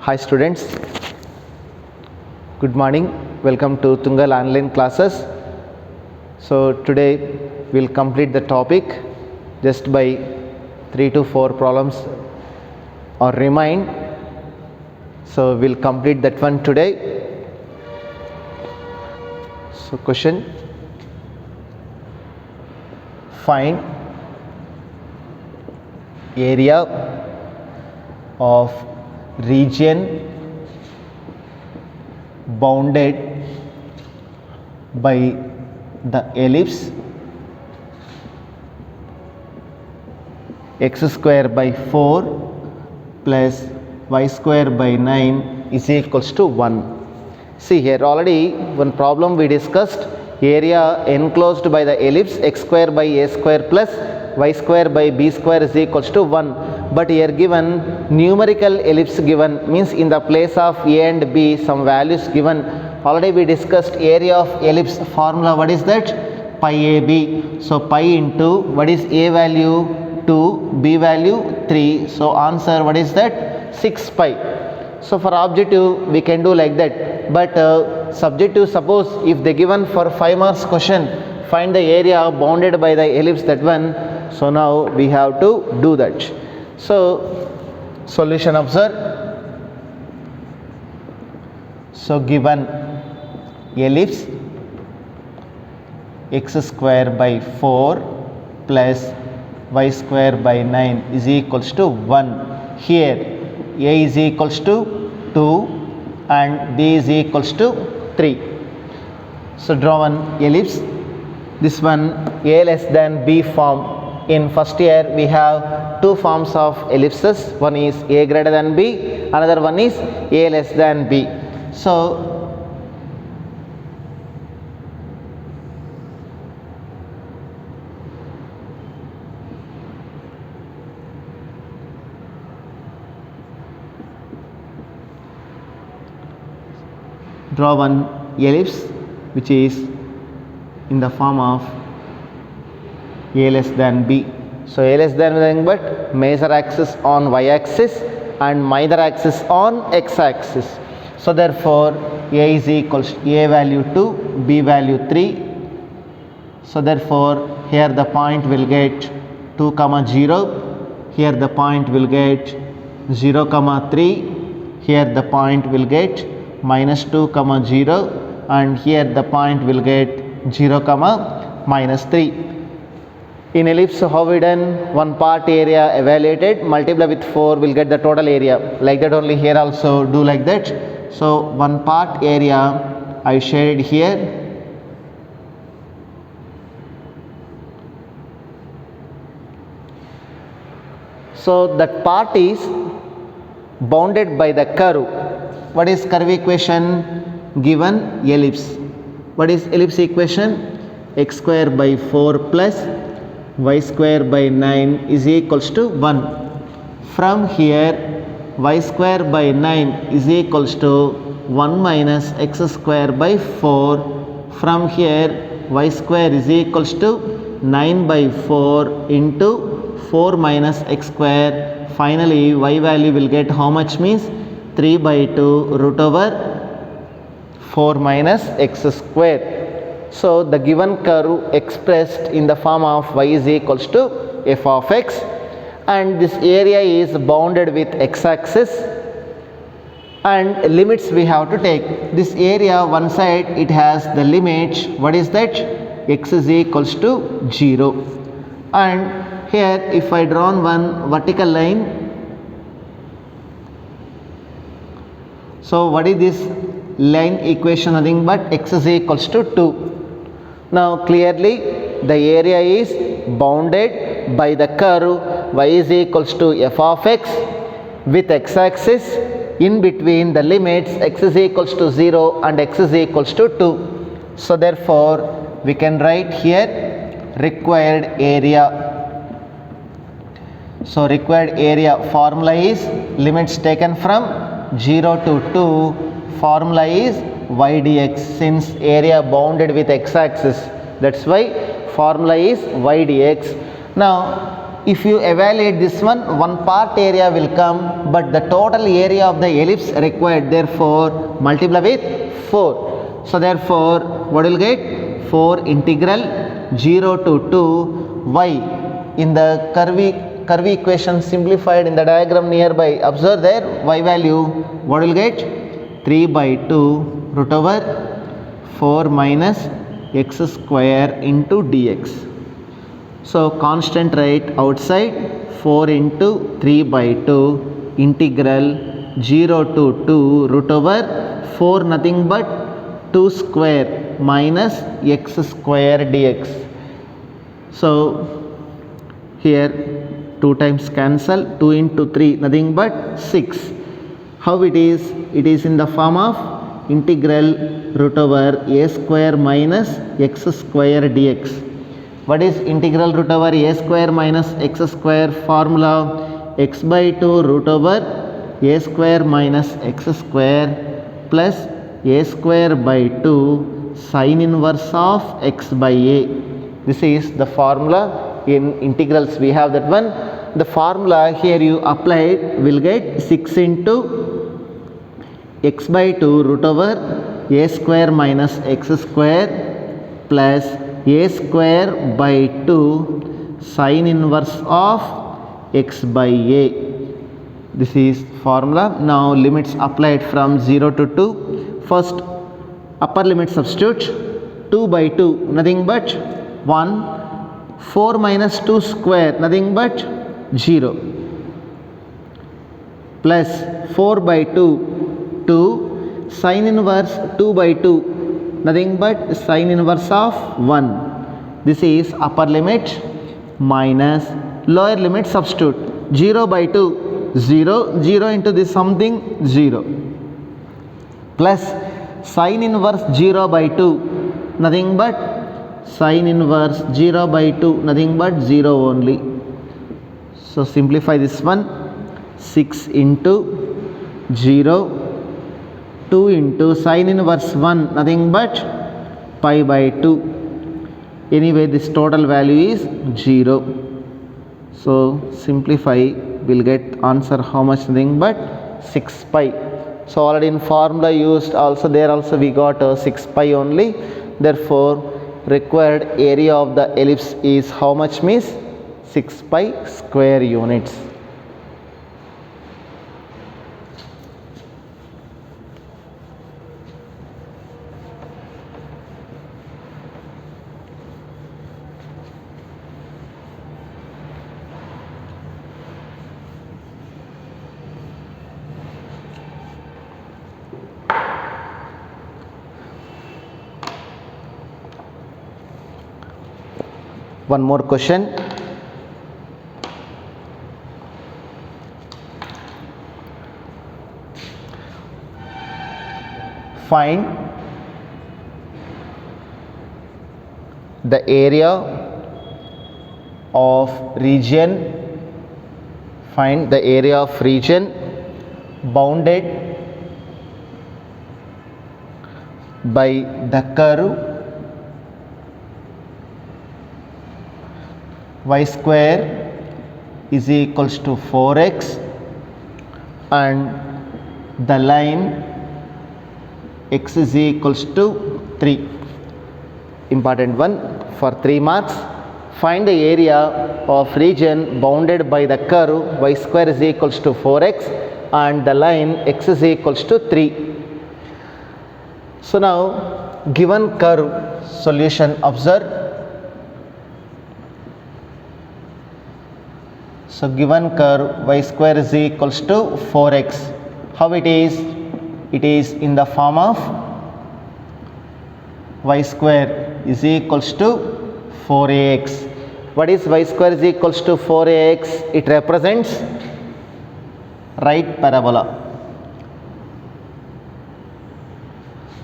Hi students, good morning. Welcome to Tungal online classes. So today we'll complete the topic just by 3 to 4 problems or remind. So we'll complete that one today. So question, find area of region bounded by the ellipse x square by 4 plus y square by 9 is equals to 1. See here, already one problem we discussed, area enclosed by the ellipse x square by a square plus y square by b square is equals to 1. But here given numerical ellipse given, means in the place of a and b some values given. Already we discussed area of ellipse formula. What is that? Pi ab. So pi into what is a value 2, b value 3. So answer what is that? 6 pi. So for objective we can do like that, but subjective, suppose if they given for 5 marks question, find the area bounded by the ellipse, that one. So now we have to do that. So solution, observe. So given ellipse x square by 4 plus y square by 9 is equals to 1. Here a is equals to 2 and b is equals to 3. So draw one ellipse. This one a less than b form. In first year we have two forms of ellipses. One is a greater than b, another one is a less than b. So draw one ellipse which is in the form of a less than b. So a less than nothing but major axis on y axis and minor axis on x axis. So therefore a is equals to a value 2, b value 3. So therefore here the point will get 2, 0. Here the point will get 0, 3. Here the point will get -2, 0, and here the point will get 0, -3. In ellipse, how we done? One part area evaluated, multiply with 4 will get the total area. Like that only here also do like that. So one part area I shaded here. So that part is bounded by the curve. What is curve equation? Given ellipse. What is ellipse equation? X square by 4 plus y square by 9 is equals to 1. From here y square by 9 is equals to 1 minus x square by 4. From here y square is equals to 9 by 4 into 4 minus x square. Finally y value will get how much? Means 3 by 2 root over 4 minus x square. So the given curve expressed in the form of y is equals to f of x, and this area is bounded with x axis, and limits we have to take. This area one side it has the limit. What is that? X is equals to 0, and here if I draw one vertical line, so what is this line equation? Nothing but x is equals to 2. Now clearly the area is bounded by the curve y is equals to f of x with x axis. In between the limits x is equals to 0 and x is equals to 2. So therefore we can write here required area. So required area formula is limits taken from 0 to 2. Formula is y dx, since area bounded with x axis, that's why formula is y dx. Now if you evaluate this one part area will come, but the total area of the ellipse required, therefore multiply with 4. So therefore what will get? 4 integral 0 to 2 y. In the curve equation simplified in the diagram nearby, observe there y value, what will get? 3 by 2 root over 4 minus x square into dx. So constant right outside, 4 into 3 by 2 integral 0 to 2 root over 4 nothing but 2 square minus x square dx. So here 2 times cancel, 2 into 3 nothing but 6. How it is? It is in the form of integral root over a square minus x square dx. What is integral root over a square minus x square formula? X by 2 root over a square minus x square plus a square by 2 sin inverse of x by a. This is the formula. In integrals we have that one. The formula here you apply will get 6 into x by 2 root over a square minus x square plus a square by 2 sin inverse of x by a. This is formula. Now limits applied from 0 to 2. First upper limit substitute, 2 by 2 nothing but 1, 4 minus 2 square nothing but 0 plus 4 by 2 2 sin inverse 2 by 2 nothing but sin inverse of 1. This is upper limit minus lower limit substitute, 0 by 2 0, 0 into this something 0 plus sin inverse 0 by 2 nothing but sin inverse 0 by 2 nothing but 0 only. So simplify this one, 6 into 0, 2 into sin inverse 1 nothing but pi by 2. Anyway this total value is 0. So simplify, will get answer how much? Nothing but 6 pi. So already in formula used also, there also we got 6 pi only. Therefore required area of the ellipse is how much? Means 6 pi square units. One more question. Find the area of region. Find the area of region bounded by the curve y square is equals to 4x and the line x is equals to 3. Important one for 3 marks. Find the area of region bounded by the curve y square is equals to 4x and the line x is equals to 3. So now given curve solution, observe. So given curve y square is equals to 4x. How it is? It is in the form of y square is equals to 4ax. What is y square is equals to 4ax? It represents right parabola.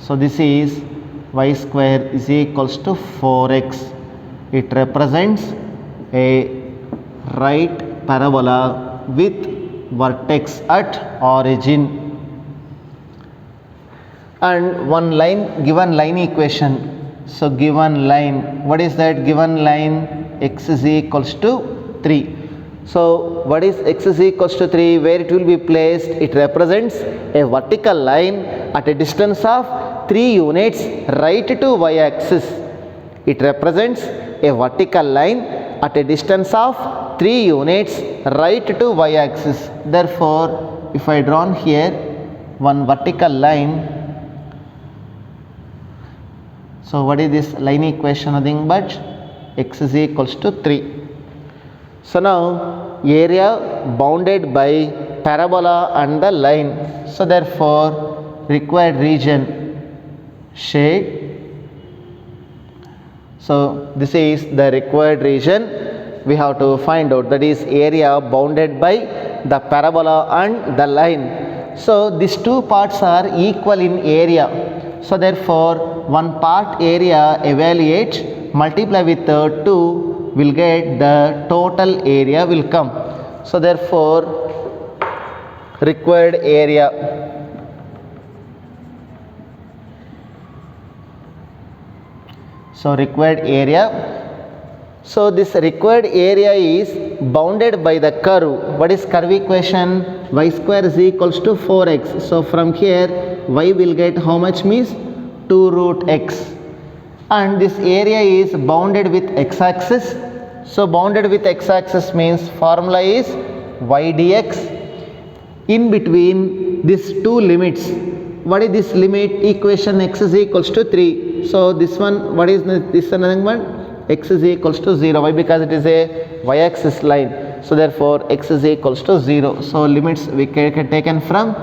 So this is y square is equals to 4x. It represents a right parabola with vertex at origin. And one line, given line equation. So given line, what is that? Given line x is equals to 3. So what is x is equals to 3? Where it will be placed? It represents a vertical line at a distance of 3 units right to y axis. It represents a vertical line at a distance of 3 units right to y axis. Therefore, if I drawn here one vertical line, so what is this line equation? Nothing but x is equals to 3. So now area bounded by parabola and the line. So therefore required region shade. So this is the required region we have to find out, that is area bounded by the parabola and the line. So these two parts are equal in area. So therefore one part area evaluate, multiply with 2 will get the total area will come. So therefore required area. So required area. So this required area is bounded by the curve. What is curve equation? Y square is equals to 4x. So from here y will get how much means 2 root x. And this area is bounded with x-axis. So bounded with x-axis means formula is y dx. In between these two limits, what is this limit? Equation x is equals to 3. So this one, what is this another one? X is equals to 0. Why? Because it is a y-axis line. So therefore x is equals to 0. So limits we can taken from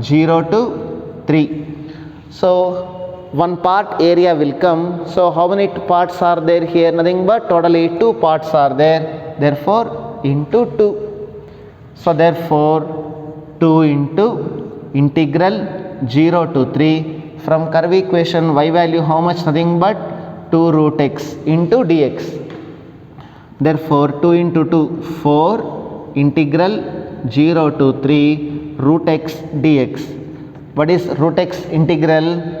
0 to 3. So one part area will come. So how many parts are there here? Nothing but totally 2 parts are there. Therefore into 2. So therefore 2 into integral 0 to 3. From curve equation y value how much? Nothing but 2 root x into dx. Therefore 2 into 2 4 integral 0 to 3 root x dx. What is root x integral?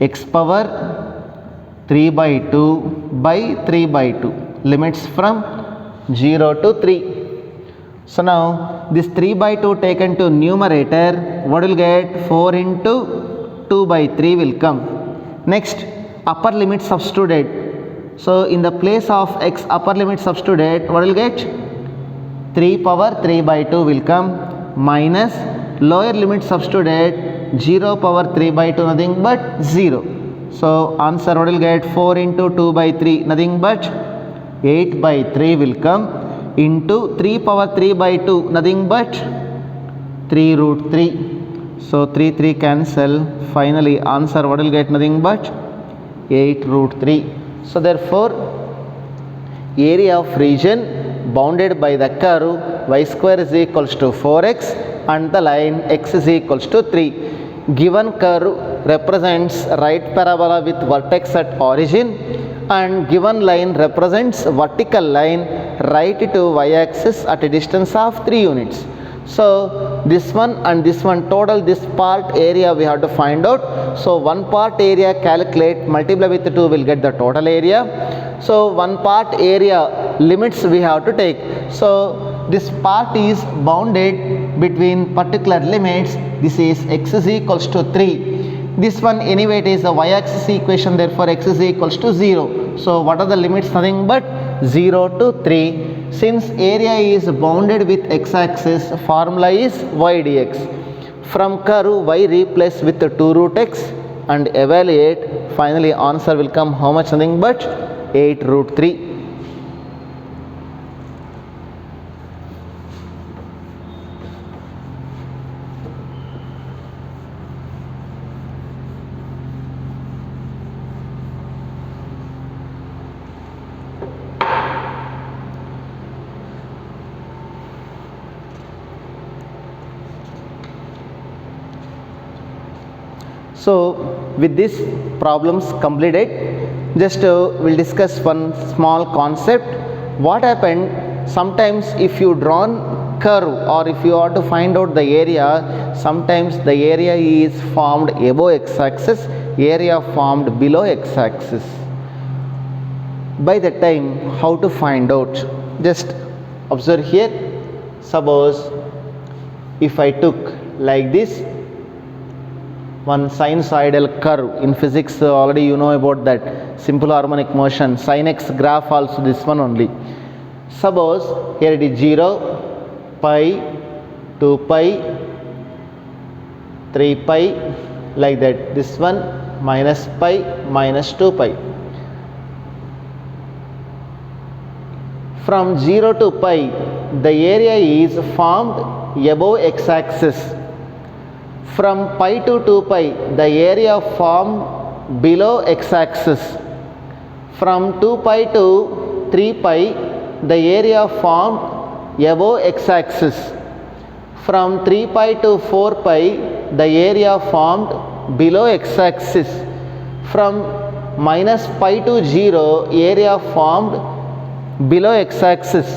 X power 3 by 2 by 3 by 2, limits from 0 to 3. So now this 3 by 2 taken to numerator, what will get? 4 into 2 by 3 will come. Next, upper limit substituted. So in the place of x upper limit substituted, what will get? 3 power 3 by 2 will come, minus lower limit substituted 0 power 3 by 2 nothing but 0. So answer what will get? 4 into 2 by 3 nothing but 8 by 3 will come, into 3 power 3 by 2 nothing but 3 root 3. So 3 cancel. Finally answer what will get? Nothing but 8 root 3. So therefore area of region bounded by the curve y square is equals to 4x and the line x is equals to 3. Given curve represents right parabola with vertex at origin, and given line represents vertical line right to y-axis at a distance of 3 units. So this one and this one, total this part area we have to find out. So one part area calculate, multiply with 2 will get the total area. So one part area limits we have to take. So this part is bounded between particular limits. This is x is equals to 3. This one anyway it is a y-axis equation, therefore x is equals to 0. So what are the limits? Nothing but 0 to 3. Since area is bounded with x-axis, formula is y dx. From curve y replace with 2 root x and evaluate. Finally answer will come how much? Nothing but 8 root 3. So with this problems completed, just we'll discuss one small concept. What happened? Sometimes if you drawn curve or if you are to find out the area, sometimes the area is formed above x-axis, area formed below x-axis. By the time how to find out? Just Observe here, suppose if I took like this one sinusoidal curve. In physics already you know about that simple harmonic motion, sin x graph also this one only. Suppose here it is 0, pi, 2 pi, 3 pi, like that. This one minus pi, minus 2 pi. From 0 to pi, the area is formed above x-axis. From pi to 2 pi, the area formed below x-axis. From 2 pi to 3 pi, the area formed above x-axis. From 3 pi to 4 pi, the area formed below x-axis. From minus pi to 0, area formed below x-axis.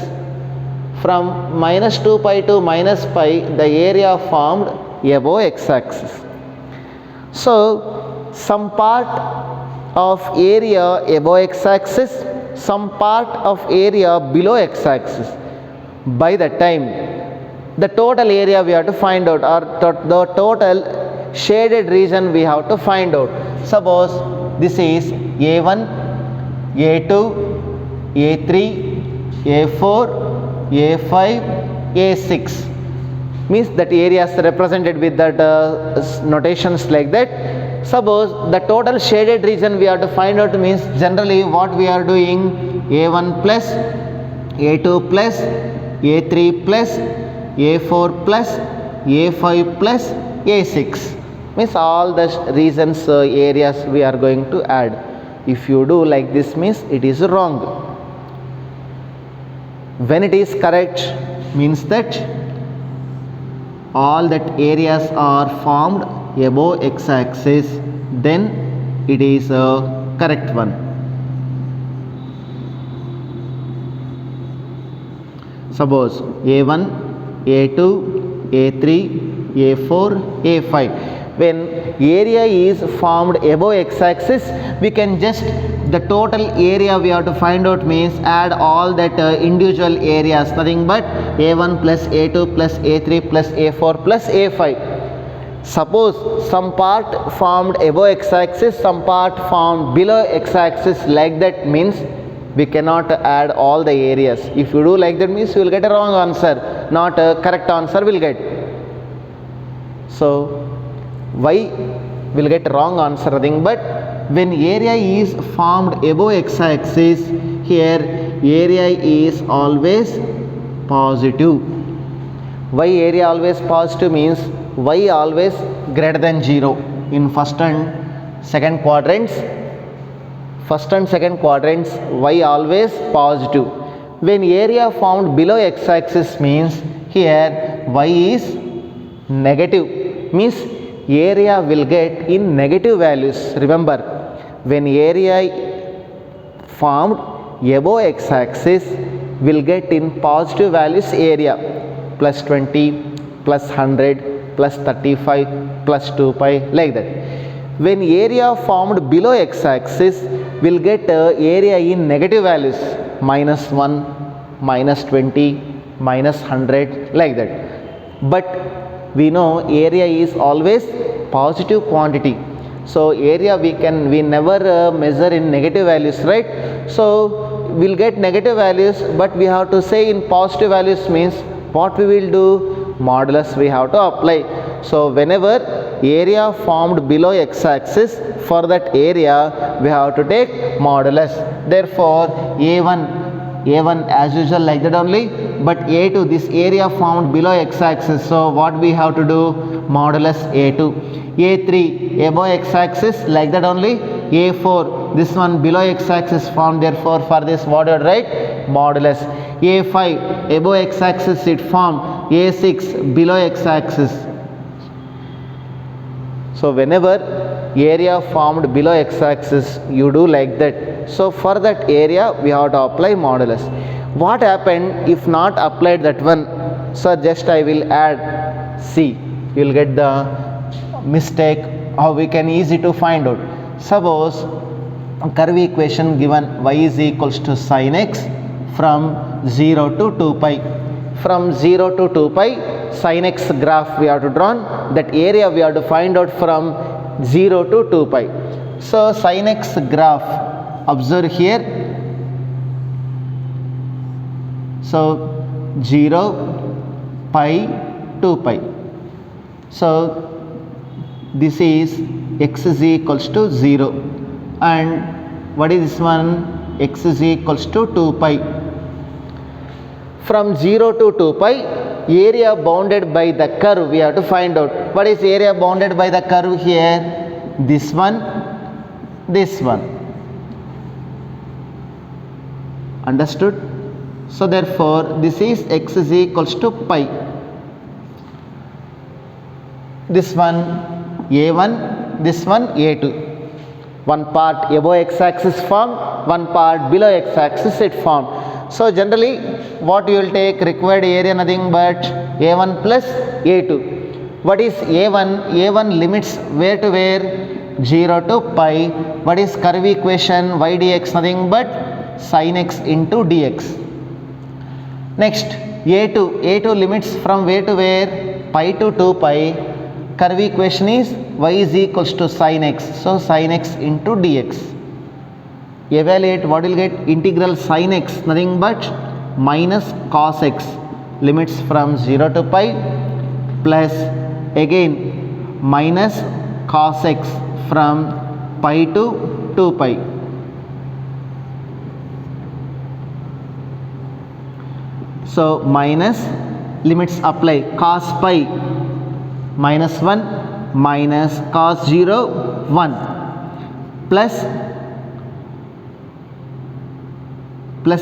From minus 2 pi to minus pi, the area formed above x-axis. So, some part of area above x-axis, some part of area below x-axis. By the time, the total area we have to find out, or the total shaded region we have to find out. Suppose this is A1, A2, A3, A4, A5, A6. Means that areas represented with that notations like that. Suppose the total shaded region we have to find out means generally what we are doing, A1 plus, A2 plus, A3 plus, A4 plus, A5 plus, A6. Means all the regions areas we are going to add. If you do like this means it is wrong. When it is correct means that all that areas are formed above x-axis, then it is a correct one. Suppose A1, A2, A3, A4, A5. When area is formed above x-axis, we can just, the total area we have to find out means add all that individual areas, nothing but A1 plus A2 plus A3 plus A4 plus A5. Suppose some part formed above x-axis, some part formed below x-axis, like that means we cannot add all the areas. If you do like that means you will get a wrong answer, not a correct answer will get. So why will get wrong answer, nothing but when area is formed above x-axis, here area is always positive. Why area always positive means y always greater than 0 in first and second quadrants. First and second quadrants, y always positive. When area formed below x-axis means here y is negative, means area will get in negative values. Remember, when area formed above x-axis will get in positive values area, plus 20, plus 100, plus 35, plus 2 pi, like that. When area formed below x-axis will get area in negative values, minus 1, minus 20, minus 100, like that. But we know area is always positive quantity. So area we never measure in negative values, right? So we'll get negative values, but we have to say in positive values means what we will do, modulus we have to apply. So whenever area formed below x-axis, for that area we have to take modulus. Therefore A1 as usual like that only, but A2, this area formed below x-axis, so what we have to do, modulus A2. A3 above x-axis like that only, A4 this one below x-axis formed, therefore for this what you write, modulus. A5 above x-axis it formed, A6 below x-axis. So whenever area formed below x-axis you do like that. So for that area we have to apply modulus. What happened if not applied that one? So just I will add C. You will get the mistake. How we can easy to find out. Suppose curve equation given y is equals to sin x from 0 to 2 pi. From 0 to 2 pi, sin x graph we have to draw. That area we have to find out from 0 to 2 pi. So sin x graph, observe here. So 0, pi, 2 pi. So this is x is equals to 0, and what is this one? X is equals to 2 pi. From 0 to 2 pi, area bounded by the curve we have to find out. What is area bounded by the curve here? This one, this one. Understood? So therefore this is x is equals to pi. This one a1, this one a2. One part above x-axis formed, one part below x-axis it formed. So generally what you will take, required area nothing but a1 plus a2. What is a1? a1 limits where to where? 0 to pi. What is curve equation? Y dx nothing but sin x into dx. Next a2 limits from where to where? Pi to 2 pi. Curve equation is y is equals to sin x. So sin x into dx. Evaluate, what will get? Integral sin x nothing but minus cos x, limits from 0 to pi, plus again minus cos x from pi to 2 pi. So minus, limits apply, cos pi minus 1 minus cos 0 1, plus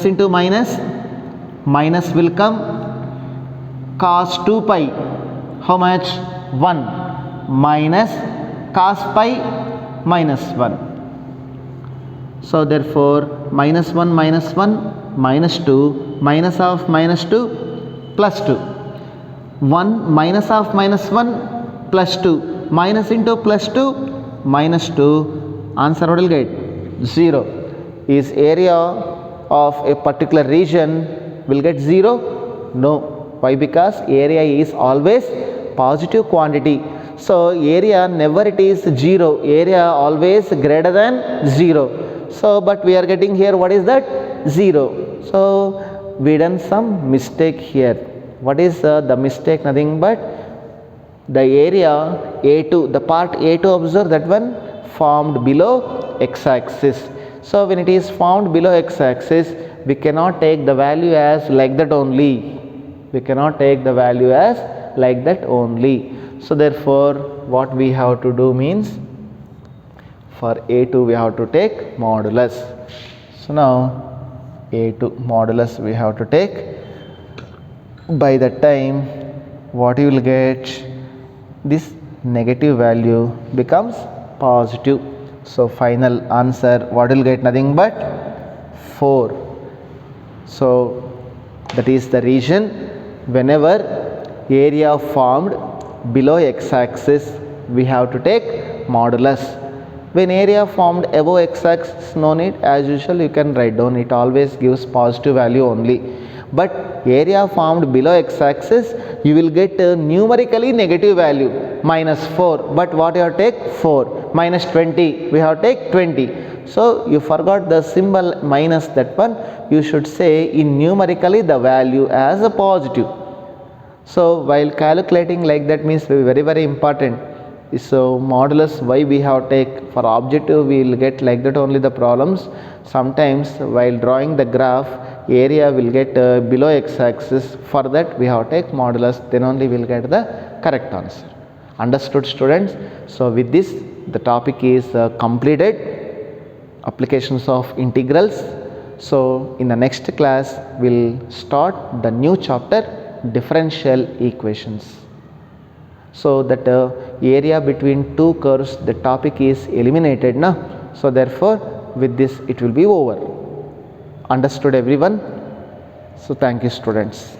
into minus will come, cos 2 pi how much? 1 minus cos pi minus 1. So therefore minus 1 minus 1 minus 2, minus of minus 2 plus 2. 1 minus of minus 1 plus 2, minus into plus 2 minus 2, answer what will get? 0. Is area of a particular region will get 0? No. Why? Because area is always positive quantity. So area never it is 0, area always greater than 0. So but we are getting here, what is that? 0. So we done some mistake here. What is the mistake? Nothing but the area A2, the part A2, observe that one formed below x-axis. So when it is formed below x-axis, we cannot take the value as like that only. We cannot take the value as like that only. So therefore what we have to do means, for A2 we have to take modulus. So now A2 modulus we have to take. By that time what you will get? This negative value becomes positive. So final answer what will get? Nothing but 4. So that is the reason whenever area formed below x-axis we have to take modulus. When area formed above x-axis, no need, as usual you can write down, it always gives positive value only. But area formed below x-axis, you will get numerically negative value, minus 4. But what you have to take? 4. Minus 20, we have to take 20. So you forgot the symbol minus, that one you should say in numerically the value as a positive. So while calculating like that means very very important. So modulus y we have take, for objective we will get like that only the problems. Sometimes while drawing the graph, area will get below x-axis, for that we have take modulus, then only we will get the correct answer. Understood students? So with this the topic is completed, applications of integrals. So in the next class we will start the new chapter, differential equations. So that area between two curves, the topic is eliminated now. So therefore with this it will be over. Understood everyone? So thank you students.